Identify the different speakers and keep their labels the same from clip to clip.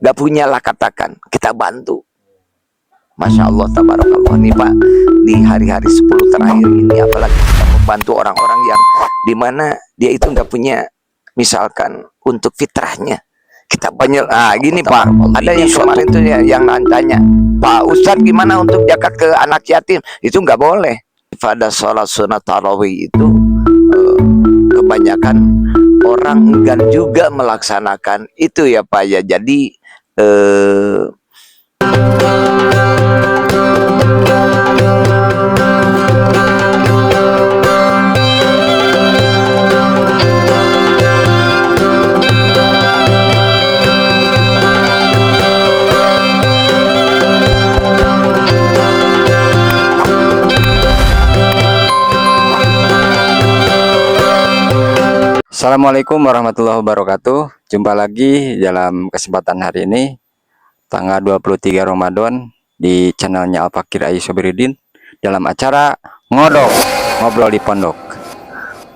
Speaker 1: Gak punya lah katakan, kita bantu. Masya Allah, tabarakallah nih Pak, di hari-hari 10 terakhir ini apalagi kita membantu orang-orang yang dimana dia itu nggak punya, misalkan untuk fitrahnya. Kita banyak, gini Pak, ada yang kemarin tuh yang tanya, Pak Ustadz gimana untuk zakat ke anak yatim? Itu nggak boleh. Pada sholat sunat tarawih itu kebanyakan orang enggan juga melaksanakan itu ya Pak ya. Jadi
Speaker 2: Assalamualaikum warahmatullahi wabarakatuh. Jumpa lagi dalam kesempatan hari ini, tanggal 23 Ramadan, di channelnya Al-Fakir Ayi Sobiruddin, dalam acara Ngobrol di Pondok.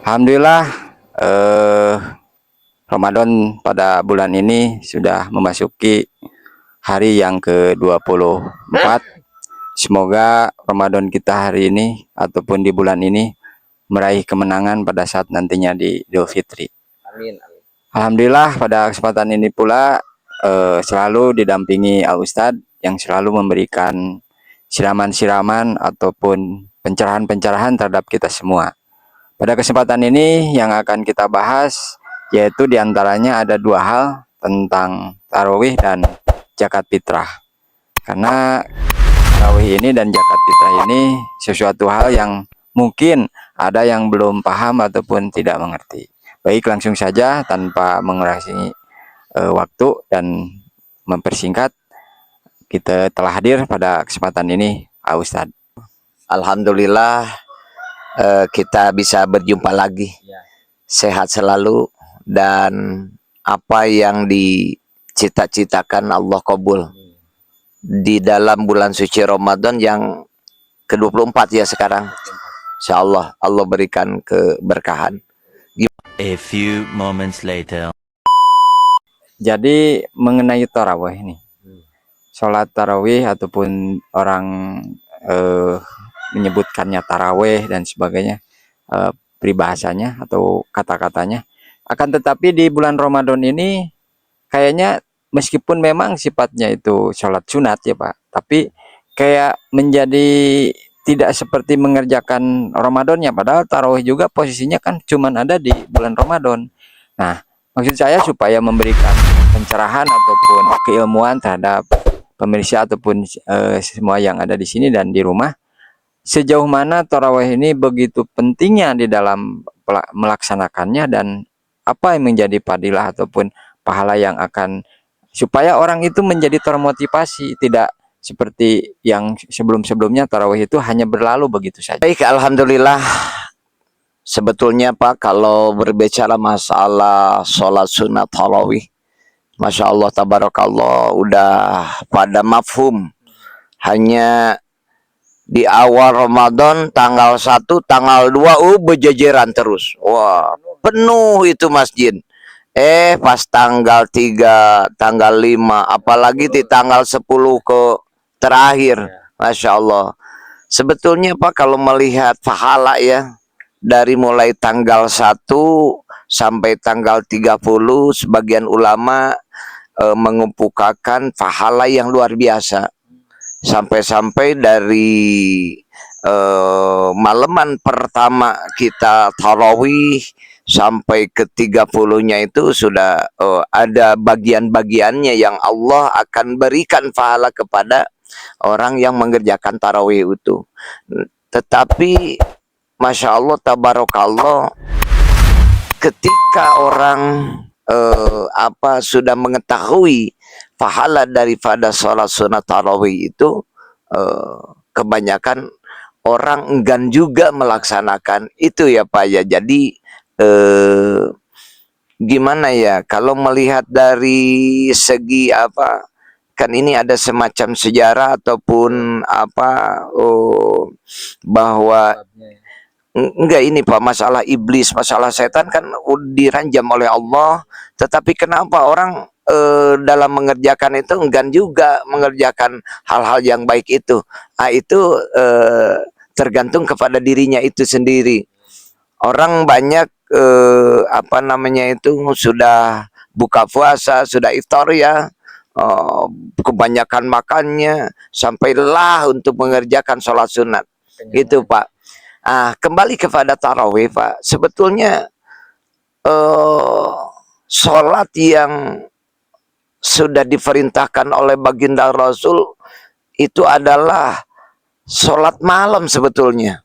Speaker 2: Alhamdulillah, Ramadan pada bulan ini sudah memasuki hari yang ke-24. Semoga Ramadan kita hari ini ataupun di bulan ini meraih kemenangan pada saat nantinya di Idul Fitri.
Speaker 1: amin, amin.
Speaker 2: Alhamdulillah pada kesempatan ini pula selalu didampingi Al Ustadz yang selalu memberikan siraman-siraman ataupun pencerahan-pencerahan terhadap kita semua. Pada kesempatan ini yang akan kita bahas yaitu diantaranya ada dua hal tentang tarawih dan zakat fitrah. Karena tarawih ini dan zakat fitrah ini sesuatu hal yang mungkin ada yang belum paham ataupun tidak mengerti. Baik, langsung saja tanpa mengurangi waktu dan mempersingkat, kita telah hadir pada kesempatan ini, Pak Ustadz.
Speaker 1: Alhamdulillah kita bisa berjumpa lagi. Sehat selalu dan apa yang dicita-citakan Allah kabul di dalam bulan suci Ramadan yang ke-24 ya sekarang. Insya Allah Allah berikan keberkahan.
Speaker 3: A few moments later.
Speaker 2: Jadi mengenai tarawih ini, sholat tarawih ataupun orang menyebutkannya tarawih dan sebagainya, peribahasanya atau kata-katanya. Akan tetapi di bulan Ramadan ini kayaknya meskipun memang sifatnya itu sholat sunat ya Pak, tapi kayak menjadi tidak seperti mengerjakan Ramadannya, padahal tarawih juga posisinya kan cuman ada di bulan Ramadan. Nah, maksud saya supaya memberikan pencerahan ataupun keilmuan terhadap pemirsa ataupun semua yang ada di sini dan di rumah, sejauh mana tarawih ini begitu pentingnya di dalam melaksanakannya dan apa yang menjadi fadilah ataupun pahala yang akan supaya orang itu menjadi termotivasi, tidak seperti yang sebelum-sebelumnya tarawih itu hanya berlalu begitu saja.
Speaker 1: Baik, alhamdulillah. Sebetulnya Pak, kalau berbicara masalah sholat sunat tarawih, Masya Allah tabarakallah udah pada mafhum. Hanya di awal Ramadan tanggal 1, tanggal 2 berjejeran terus. Wah, penuh itu masjid. Pas tanggal 3, tanggal 5, apalagi di tanggal 10 ke terakhir, Masya Allah. Sebetulnya Pak, kalau melihat pahala ya, dari mulai tanggal 1 sampai tanggal 30, sebagian ulama mengemukakan pahala yang luar biasa. Sampai-sampai dari malaman pertama kita tarawih sampai ke 30-nya itu sudah ada bagian-bagiannya yang Allah akan berikan pahala kepada orang yang mengerjakan tarawih itu. Tetapi Masya Allah tabarakallah, ketika orang sudah mengetahui pahala daripada sholat sunat tarawih itu, kebanyakan orang enggan juga melaksanakan itu ya Pak ya. Jadi gimana ya, kalau melihat dari segi kan ini ada semacam sejarah ataupun bahwa enggak ini Pak, masalah iblis, masalah setan kan diranjam oleh Allah, tetapi kenapa orang dalam mengerjakan itu enggan juga mengerjakan hal-hal yang baik itu. Itu tergantung kepada dirinya itu sendiri. Orang banyak apa namanya itu sudah buka puasa, sudah iftar ya, kebanyakan makannya sampai lelah untuk mengerjakan sholat sunat. Gitu Pak. Kembali kepada tarawih Pak. Sebetulnya sholat yang sudah diperintahkan oleh baginda Rasul itu adalah sholat malam sebetulnya.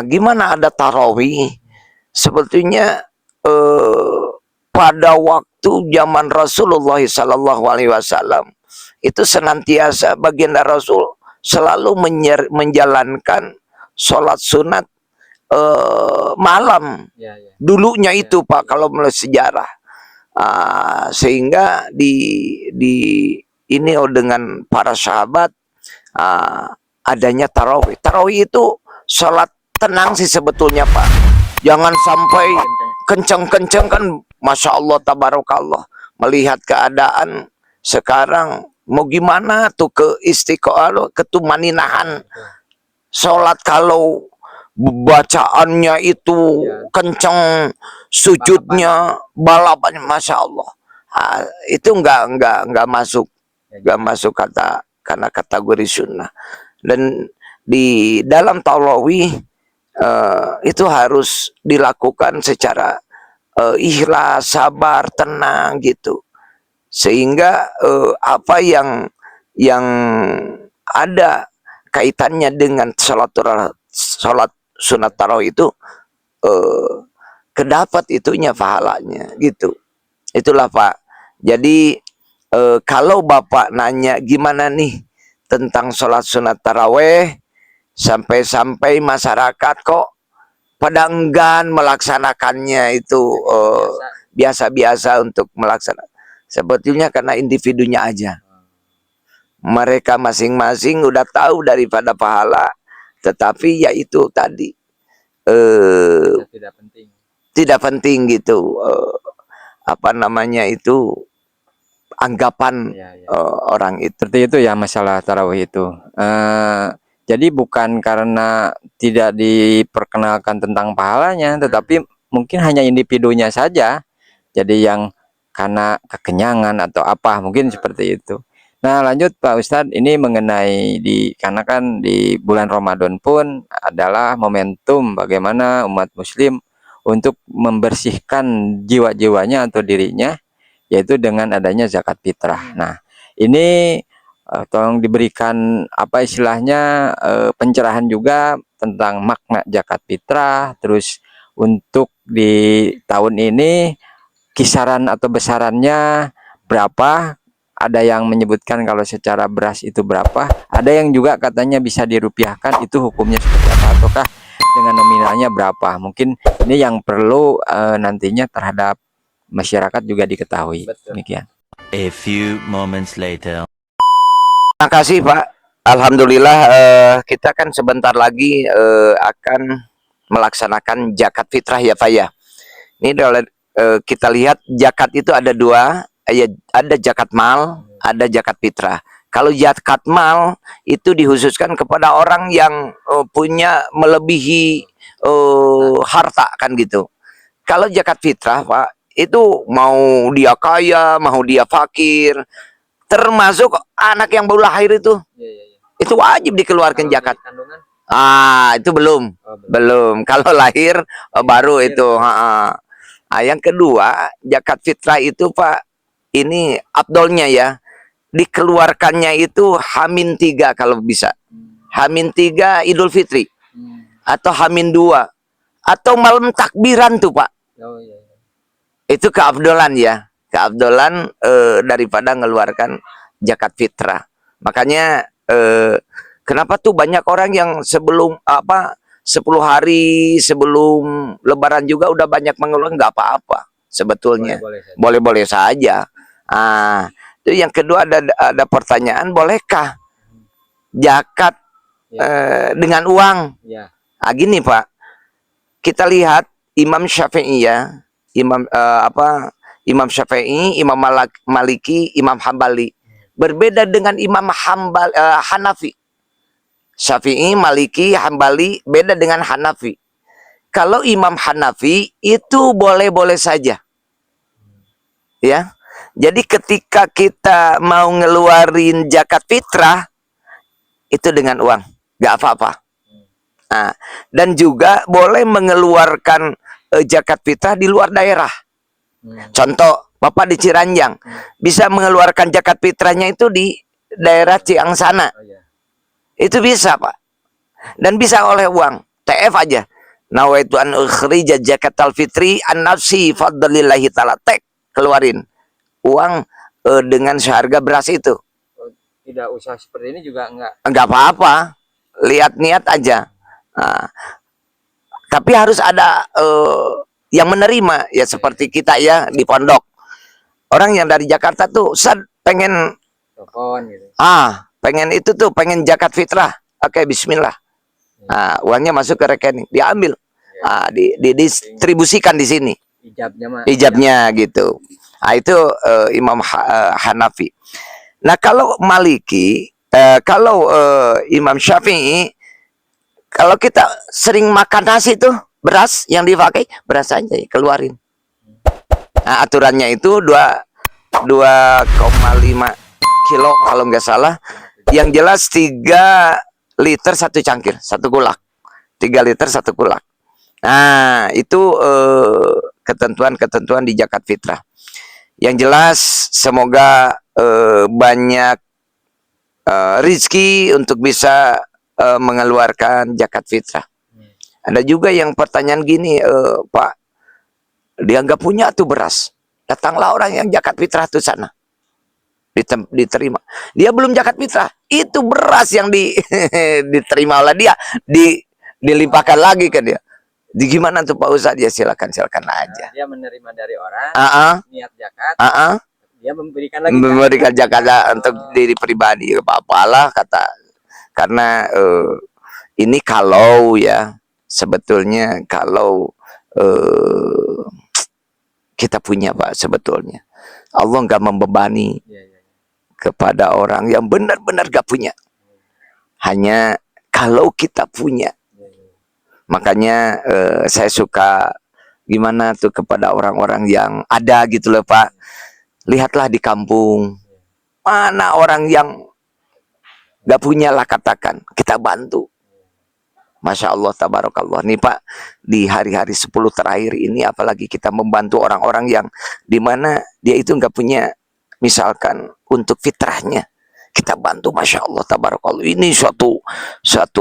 Speaker 1: Gimana ada tarawih? Sebetulnya pada waktu zaman Rasulullah SAW itu senantiasa baginda Rasul selalu menjalankan sholat sunat malam. Dulunya itu Pak, kalau melihat sejarah. Sehingga ini dengan para sahabat adanya tarawih. Tarawih itu sholat tenang sih sebetulnya Pak. Jangan sampai kenceng-kenceng kan, Masya Allah tabarakallah. Melihat keadaan sekarang mau gimana tuh istiqomah, ketumaninahan sholat kalau bacaannya itu kenceng, sujudnya balapan, Masya Allah. Itu nggak masuk karena kategori sunnah. Dan di dalam tarawih itu harus dilakukan secara ikhlas, sabar, tenang gitu, sehingga apa yang ada kaitannya dengan sholat sunat tarawih itu kedapat itunya pahalanya gitu. Itulah Pak. Jadi kalau Bapak nanya gimana nih tentang sholat sunat tarawih, sampai masyarakat kok pada enggan melaksanakannya itu biasa-biasa untuk melaksanakan. Sebetulnya karena individunya aja. Mereka masing-masing udah tahu daripada pahala, tetapi ya itu tadi tidak penting gitu, apa namanya itu, anggapan orang itu.
Speaker 2: Seperti itu ya masalah tarawih itu. Jadi bukan karena tidak diperkenalkan tentang pahalanya, tetapi mungkin hanya individunya saja. Jadi yang karena kekenyangan atau apa, mungkin seperti itu. Nah lanjut Pak Ustadz, ini mengenai karena kan di bulan Ramadan pun adalah momentum bagaimana umat muslim untuk membersihkan jiwa-jiwanya atau dirinya, yaitu dengan adanya zakat fitrah. Nah ini tolong diberikan apa istilahnya pencerahan juga tentang makna zakat fitrah. Terus untuk di tahun ini kisaran atau besarannya berapa? Ada yang menyebutkan kalau secara beras itu berapa, ada yang juga katanya bisa dirupiahkan, itu hukumnya seperti apa, ataukah dengan nominalnya berapa. Mungkin ini yang perlu nantinya terhadap masyarakat juga diketahui. Demikian.
Speaker 3: A few moments later.
Speaker 1: Terima kasih Pak. Alhamdulillah kita kan sebentar lagi akan melaksanakan zakat fitrah ya Pak ya. Ini kita lihat zakat itu ada dua, ada zakat mal, ada zakat fitrah. Kalau zakat mal itu dikhususkan kepada orang yang punya melebihi harta kan gitu. Kalau zakat fitrah Pak, itu mau dia kaya, mau dia fakir, termasuk anak yang baru lahir itu wajib dikeluarkan zakat. Itu belum. Kalau lahir baru itu. Yang kedua, zakat fitrah itu Pak, ini afdolnya ya, dikeluarkannya itu H-3 kalau bisa. H-3 Idul Fitri. Atau H-2. Atau malam takbiran tuh Pak. Itu keafdolan ya. Keafdolan daripada mengeluarkan zakat fitrah. Makanya kenapa tuh banyak orang yang sebelum 10 hari sebelum Lebaran juga udah banyak mengeluarkan, nggak apa-apa sebetulnya. Boleh-boleh saja. Itu yang kedua, ada pertanyaan, bolehkah zakat dengan uang? Gini Pak, kita lihat Imam Syafi'i ya, Imam Syafi'i, Imam Maliki, Imam Hambali. Berbeda dengan Imam Hanafi. Syafi'i, Maliki, Hambali beda dengan Hanafi. Kalau Imam Hanafi itu boleh-boleh saja. Ya. Jadi ketika kita mau ngeluarin zakat fitrah itu dengan uang, nggak apa-apa. Nah, dan juga boleh mengeluarkan zakat fitrah di luar daerah. Contoh, Bapak di Ciranjang bisa mengeluarkan zakat fitrahnya itu di daerah Ciangsana. Itu bisa, Pak. Dan bisa oleh uang. TF aja. Nawaitu an ukhrija zakatal fitri an nafsi fadlillahi ta'ala. Tek, keluarin uang dengan seharga beras itu.
Speaker 2: Tidak usah seperti ini juga
Speaker 1: enggak apa-apa. Lihat niat aja. Nah, tapi harus ada yang menerima, ya seperti kita ya di pondok. Orang yang dari Jakarta tuh pengen
Speaker 2: telepon gitu.
Speaker 1: Pengen itu tuh, pengen zakat fitrah. Oke, bismillah. Nah, uangnya masuk ke rekening, diambil. Didistribusikan di sini. Ijabnya gitu. Nah, itu Imam Hanafi. Nah, kalau Maliki, kalau Imam Syafi'i, kalau kita sering makan nasi tuh, beras yang dipakai, beras aja keluarin. Nah, aturannya itu 2,5 kilo kalau nggak salah. Yang jelas 3 liter 1 cangkir, 1 kulak. 3 liter 1 kulak. Nah, itu ketentuan-ketentuan di zakat fitrah. Yang jelas semoga banyak rezeki untuk bisa mengeluarkan zakat fitrah. Ada juga yang pertanyaan gini, Pak, dia nggak punya tuh beras. Datanglah orang yang zakat fitrah tuh sana. Diterima. Dia belum zakat fitrah. Itu beras yang diterima oleh dia. Dilimpahkan lagi ke dia. Gimana tuh Pak Ustadz? Ya silakan aja.
Speaker 2: Dia menerima dari orang, niat zakat. Dia memberikan lagi.
Speaker 1: Memberikan zakat untuk diri pribadi. Apa-apalah kata. Karena ini kalau ya, sebetulnya kalau kita punya Pak, sebetulnya Allah nggak membebani kepada orang yang benar-benar gak punya. Hanya kalau kita punya. Makanya saya suka gimana tuh kepada orang-orang yang ada gitu loh Pak. Lihatlah di kampung. Mana orang yang gak punya lah, katakan. Kita bantu. Masya Allah, tabarakallah. Nih Pak, di hari-hari 10 terakhir ini apalagi kita membantu orang-orang yang dimana dia itu gak punya, misalkan untuk fitrahnya, kita bantu, Masya Allah, tabarakallah. Ini suatu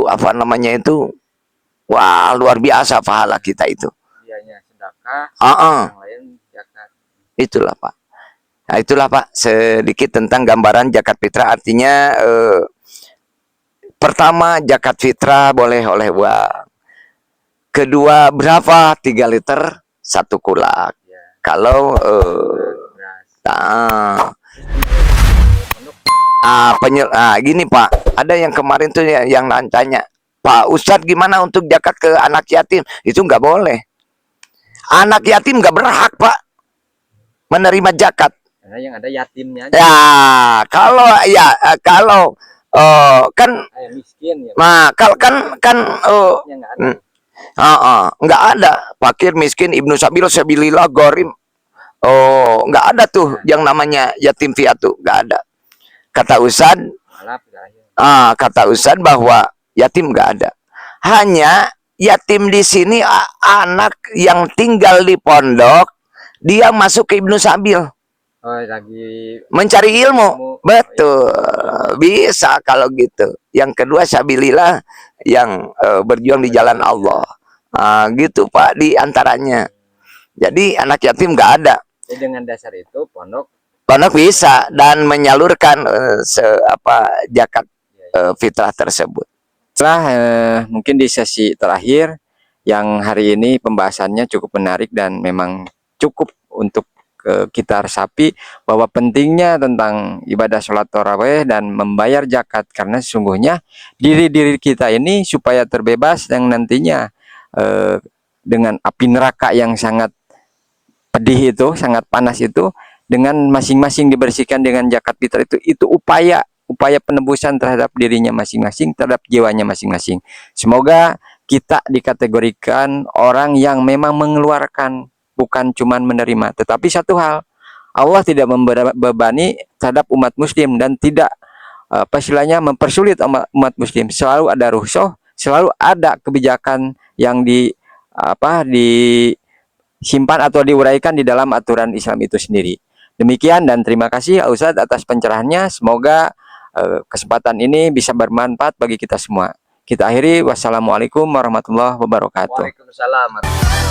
Speaker 1: apa namanya itu, wah luar biasa pahala kita itu.
Speaker 2: Dianya sedekah, yang lain zakat. Itulah
Speaker 1: Pak. Nah itulah Pak, sedikit tentang gambaran zakat fitrah. Artinya pertama, zakat fitrah boleh oleh uang. Kedua, berapa? 3 liter 1 kulak. Kalau gini Pak, ada yang kemarin tuh yang tanya, Pak Ustadz gimana untuk zakat ke anak yatim? Itu nggak boleh. Anak yatim nggak berhak Pak menerima zakat.
Speaker 2: Karena yang ada yatimnya aja.
Speaker 1: Ya, kalau kan
Speaker 2: miskin ya.
Speaker 1: Nah, kalau kan nggak ada fakir, miskin, ibnu sabil, sabilillah, gorim. Nggak ada tuh yang namanya yatim piatu, nggak ada. Kata Ustad bahwa yatim nggak ada. Hanya yatim di sini anak yang tinggal di pondok, dia masuk ke ibnu sabil.
Speaker 2: Lagi
Speaker 1: mencari ilmu. Betul. Bisa kalau gitu. Yang kedua sabilillah, yang berjuang di jalan Allah. Gitu Pak, di antaranya. Jadi anak yatim nggak ada.
Speaker 2: Dengan dasar itu pondok
Speaker 1: bisa dan menyalurkan zakat fitrah tersebut.
Speaker 2: Setelah mungkin di sesi terakhir yang hari ini pembahasannya cukup menarik dan memang cukup untuk kita resapi bahwa pentingnya tentang ibadah sholat tarawih dan membayar zakat, karena sesungguhnya diri kita ini supaya terbebas yang nantinya dengan api neraka yang sangat pedih itu, sangat panas itu, dengan masing-masing dibersihkan dengan zakat fitrah itu upaya penebusan terhadap dirinya masing-masing, terhadap jiwanya masing-masing. Semoga kita dikategorikan orang yang memang mengeluarkan, bukan cuman menerima. Tetapi satu hal, Allah tidak membebani terhadap umat muslim dan tidak istilahnya mempersulit umat muslim. Selalu ada rukhsah, selalu ada kebijakan yang disimpan atau diuraikan di dalam aturan Islam itu sendiri. Demikian dan terima kasih Ustadz atas pencerahannya. Semoga kesempatan ini bisa bermanfaat bagi kita semua. Kita akhiri, wassalamualaikum warahmatullahi wabarakatuh.
Speaker 1: Waalaikumsalam.